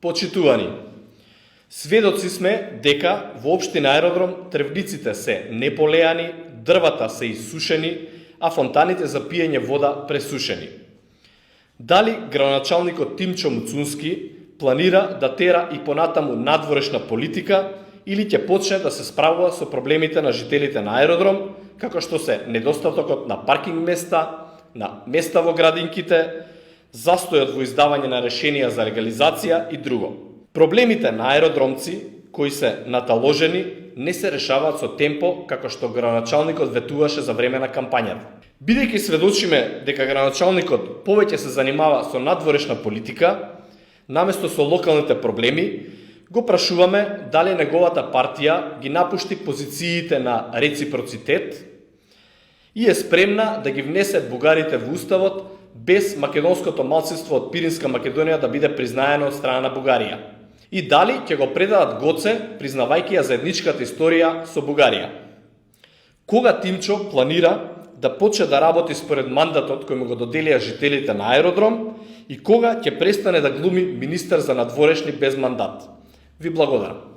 Почитувани, сведоци сме дека во општина Аеродром тревниците се неполеани, дрвата се исушени, а фонтаните за пиење вода пресушени. Дали градоначалникот Тимчо Муцунски планира да тера и понатаму надворешна политика или ќе почне да се справува со проблемите на жителите на Аеродром, како што се недостатокот на паркинг места, на места во градинките, застојот во издавање на решенија за легализација и друго. Проблемите на аеродромци кои се наталожени не се решаваат со темпо како што градоначалникот ветуваше за време на кампањата. Бидејќи сведочиме дека градоначалникот повеќе се занимава со надворешна политика наместо со локалните проблеми, го прашуваме дали неговата партија ги напушти позициите на реципроцитет и е спремна да ги внесе бугарите во уставот без македонското малцинство од Пиринска Македонија да биде признаено од страна на Бугарија. И дали ќе го предадат Гоце, признавајќи ја заедничката историја со Бугарија. Кога Тимчо планира да почне да работи според мандатот кој му го доделија жителите на Аеродром и кога ќе престане да глуми министар за надворешни без мандат? Ви благодарам.